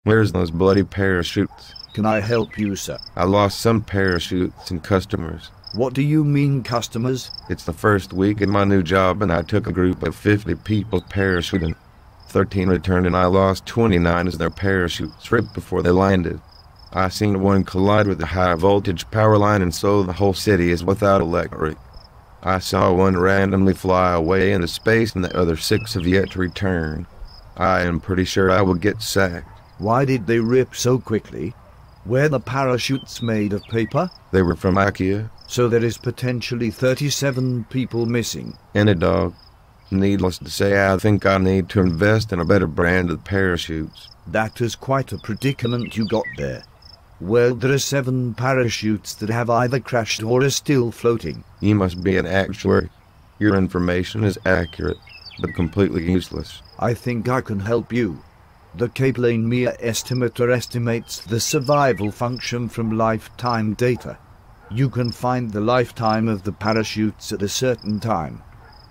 Where's those bloody parachutes? Can I help you, sir? I lost some parachutes and customers. What do you mean, customers? It's the first week in my new job and I took a group of 50 people parachuting. 13 returned and I lost 29 as their parachutes ripped before they landed. I seen one collide with a high voltage power line and so the whole city is without electric. I saw one randomly fly away into space and the other 6 have yet to return. I am pretty sure I will get sacked. Why did they rip so quickly? Were the parachutes made of paper? They were from IKEA. So there is potentially 37 people missing. And a dog. Needless to say, I think I need to invest in a better brand of parachutes. That is quite a predicament you got there. Well, there are 7 parachutes that have either crashed or are still floating. You must be an actuary. Your information is accurate, but completely useless. I think I can help you. The Kaplan-Meier Estimator estimates the survival function from lifetime data. You can find the lifetime of the parachutes at a certain time.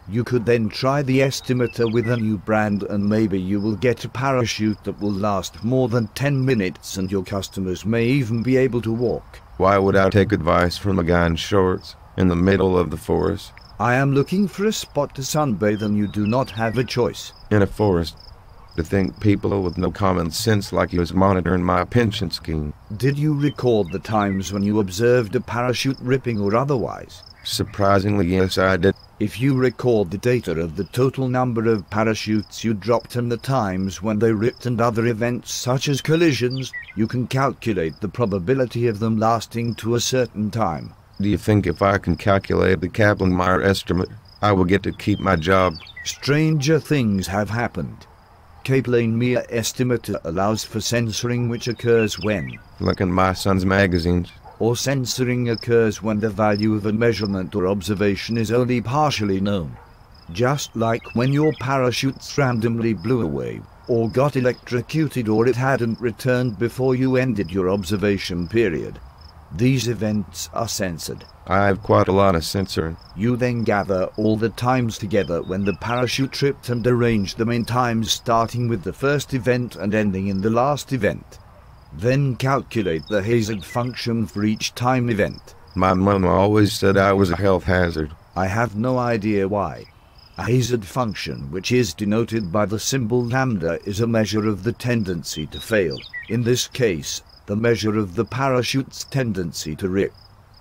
You could then try the estimator with a new brand and maybe you will get a parachute that will last more than 10 minutes and your customers may even be able to walk. Why would I take advice from a guy in shorts in the middle of the forest? I am looking for a spot to sunbathe and you do not have a choice. In a forest? To think people with no common sense like you is monitoring my pension scheme. Did you record the times when you observed a parachute ripping or otherwise? Surprisingly, yes, I did. If you record the data of the total number of parachutes you dropped and the times when they ripped and other events such as collisions, you can calculate the probability of them lasting to a certain time. Do you think if I can calculate the Kaplan-Meier Estimator, I will get to keep my job? Stranger things have happened. Kaplan-Meier Estimator allows for censoring which occurs when, like in my son's magazines, or censoring occurs when the value of a measurement or observation is only partially known. Just like when your parachutes randomly blew away, or got electrocuted or it hadn't returned before you ended your observation period. These events are censored. I have quite a lot of censoring. You then gather all the times together when the parachute tripped and arrange them in times starting with the first event and ending in the last event. Then calculate the hazard function for each time event. My mom always said I was a health hazard. I have no idea why. A hazard function, which is denoted by the symbol lambda, is a measure of the tendency to fail. In this case, the measure of the parachute's tendency to rip.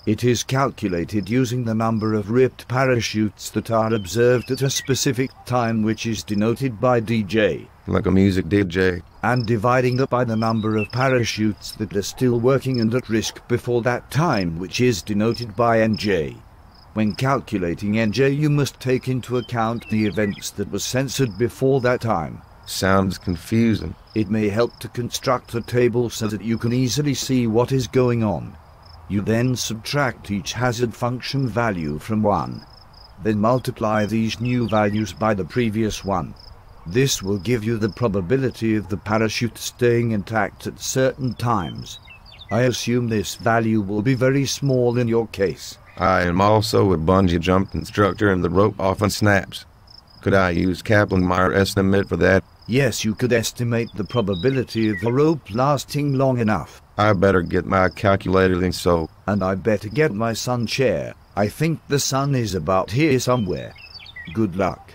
It is calculated using the number of ripped parachutes that are observed at a specific time, which is denoted by DJ. Like a music DJ. And dividing that by the number of parachutes that are still working and at risk before that time, which is denoted by NJ. When calculating NJ, you must take into account the events that were censored before that time. Sounds confusing. It may help to construct a table so that you can easily see what is going on. You then subtract each hazard function value from 1. Then multiply these new values by the previous one. This will give you the probability of the parachute staying intact at certain times. I assume this value will be very small in your case. I am also a bungee jump instructor and the rope often snaps. Could I use Kaplan-Meier estimate for that? Yes, you could estimate the probability of the rope lasting long enough. I better get my calculator then so. And I better get my sun chair. I think the sun is about here somewhere. Good luck.